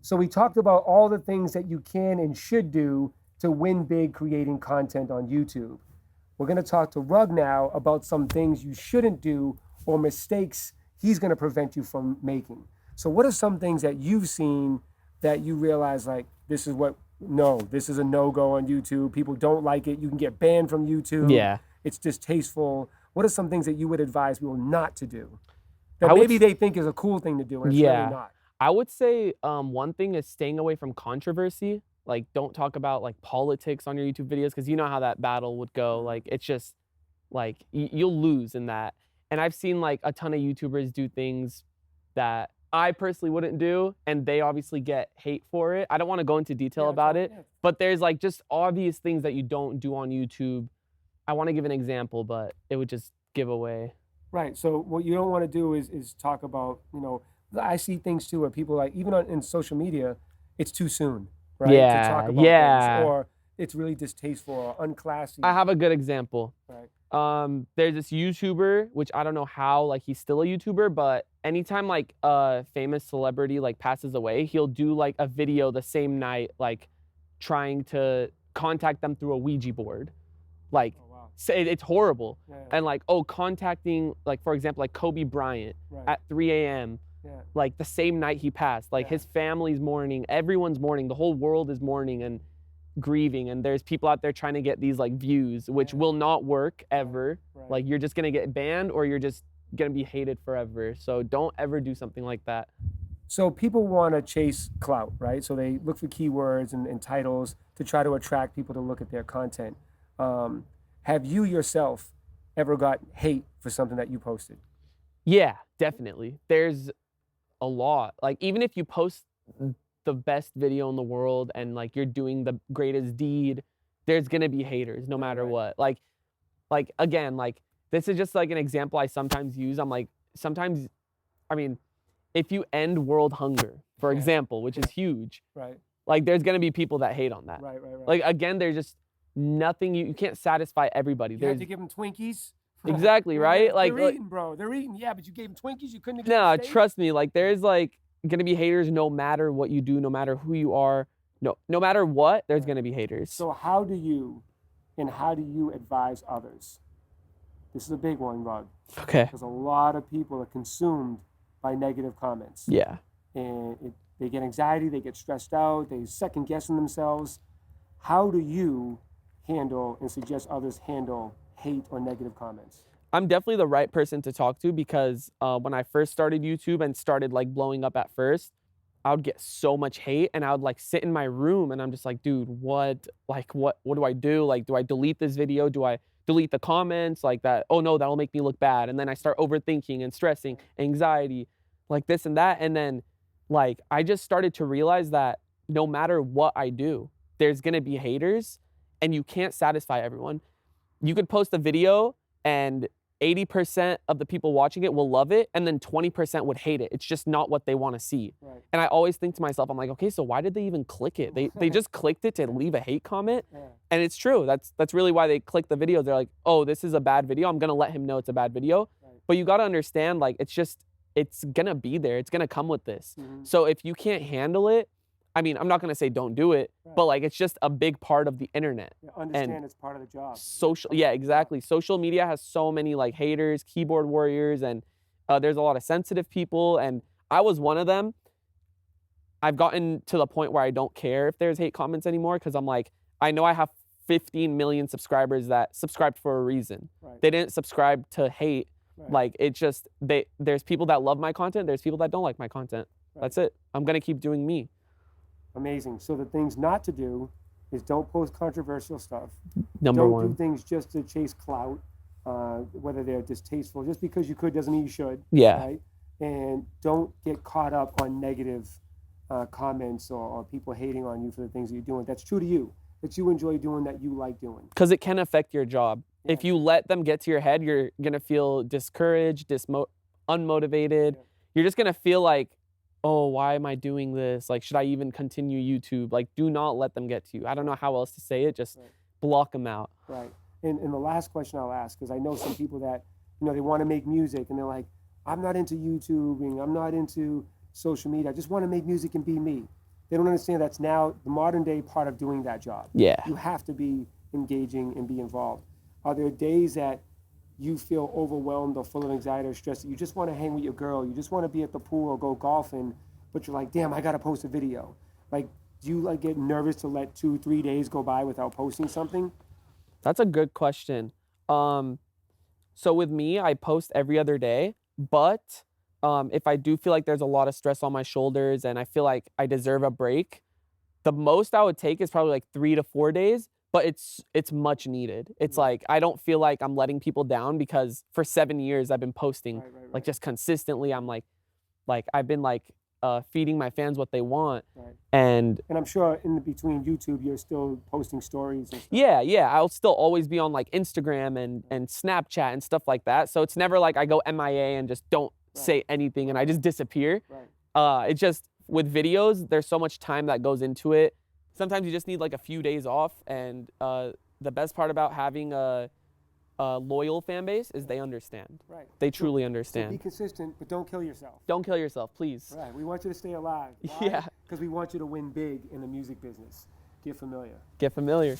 So we talked about all the things that you can and should do to win big creating content on YouTube. We're going to talk to Rug now about some things you shouldn't do or mistakes he's going to prevent you from making. So what are some things that you've seen that you realize like this is this is a no-go on YouTube. People don't like it. You can get banned from YouTube. Yeah. It's distasteful. What are some things that you would advise people not to do that I would maybe they think is a cool thing to do and it's really Yeah. not? I would say one thing is staying away from controversy. Like, don't talk about like politics on your YouTube videos because you know how that battle would go. Like, it's just like you'll lose in that. And I've seen like a ton of YouTubers do things that I personally wouldn't do, and they obviously get hate for it. I don't want to go into detail about it, but there's like just obvious things that you don't do on YouTube. I want to give an example, but it would just give away. Right. So what you don't want to do is talk about, I see things too where people like, even in social media, it's too soon, right? To talk about things, or it's really distasteful or unclassy. I have a good example. Right. There's this YouTuber, which I don't know how, like he's still a YouTuber, but anytime like a famous celebrity like passes away, he'll do like a video the same night, like trying to contact them through a Ouija board. Like, say it's horrible. And like, contacting, like, for example, like Kobe Bryant at 3 a.m. Like the same night he passed, like his family's mourning, everyone's mourning, the whole world is mourning and grieving, and there's people out there trying to get these like views, which will not work ever. Like, you're just gonna get banned or you're just gonna be hated forever. So don't ever do something like that. So people want to chase clout, right? So they look for keywords and titles to try to attract people to look at their content. Have you yourself ever got hate for something that you posted? Yeah, definitely. There's a lot. Like, even if you post the best video in the world and like you're doing the greatest deed, there's gonna be haters no matter what. Like again, like this is just like an example I sometimes use. I'm like, sometimes, I mean, if you end world hunger, for example, which is huge, like there's gonna be people that hate on that. Like, again, there's just nothing, you can't satisfy everybody. You had to give them Twinkies. Exactly, right? Like, they're eating, bro. They're eating. Yeah, but you gave them Twinkies. You couldn't have given no, them steak? trust me. Like, there's like gonna be haters no matter what you do, no matter who you are. No matter what, there's gonna be haters. So how do you advise others? This is a big one, Rug. Okay. Because a lot of people are consumed by negative comments. Yeah. And they get anxiety, they get stressed out, they second guessing themselves. How do you handle and suggest others handle hate or negative comments? I'm definitely the right person to talk to because when I first started YouTube and started like blowing up at first, I would get so much hate and I would like sit in my room and I'm just like, dude, what do I do? Like, do I delete this video? Do I delete the comments like that? Oh no, that'll make me look bad. And then I start overthinking and stressing, anxiety, like this and that. And then like, I just started to realize that no matter what I do, there's gonna be haters and you can't satisfy everyone. You could post a video and 80% of the people watching it will love it, and then 20% would hate it. It's just not what they want to see. And I always think to myself, I'm like, okay, so why did they even click it? They just clicked it to leave a hate comment. And it's true. That's really why they click the videos. They're like, oh, this is a bad video. I'm gonna let him know it's a bad video. But you gotta understand, like, it's gonna be there. It's gonna come with this. So if you can't handle it, I mean, I'm not gonna say don't do it, but like, it's just a big part of the internet. Understand it's part of the job. Yeah, exactly. Social media has so many like haters, keyboard warriors, and there's a lot of sensitive people, and I was one of them. I've gotten to the point where I don't care if there's hate comments anymore because I'm like, I know I have 15 million subscribers that subscribed for a reason. They didn't subscribe to hate. Like, it's just, there's people that love my content, there's people that don't like my content. That's it. I'm gonna keep doing me. Amazing. So the things not to do is don't post controversial stuff. Number one. Don't do things just to chase clout, whether they're distasteful. Just because you could doesn't mean you should. Yeah. Right? And don't get caught up on negative comments or people hating on you for the things that you're doing. That's true to you. That you enjoy doing, that you like doing. Because it can affect your job. If you let them get to your head, you're gonna feel discouraged, unmotivated. You're just gonna feel like, oh, why am I doing this? Like, should I even continue YouTube? Like, do not let them get to you. I don't know how else to say it. Just block them out. Right. And the last question I'll ask, because I know some people that, they want to make music and they're like, I'm not into YouTubing. I'm not into social media. I just want to make music and be me. They don't understand that's now the modern day part of doing that job. Yeah. You have to be engaging and be involved. Are there days that you feel overwhelmed or full of anxiety or stress that you just want to hang with your girl, you just want to be at the pool or go golfing, but you're like, damn, I got to post a video? Like, do you like get nervous to let 2-3 days go by without posting something? That's a good question. So with me, I post every other day, but if I do feel like there's a lot of stress on my shoulders and I feel like I deserve a break, the most I would take is probably like 3 to 4 days, but it's much needed. It's like I don't feel like I'm letting people down because for 7 years I've been posting like just consistently. I'm like I've been like feeding my fans what they want. Right. And I'm sure in between YouTube, you're still posting stories and stuff. yeah, I'll still always be on like Instagram and Snapchat and stuff like that. So it's never like I go MIA and just don't say anything and I just disappear. Right. It's just with videos, there's so much time that goes into it. Sometimes you just need like a few days off. And the best part about having a loyal fan base is they understand. Right. They truly So understand. be consistent, but don't kill yourself. Don't kill yourself, please. Right. We want you to stay alive. Yeah. Because we want you to win big in the music business. Get familiar. Get familiar.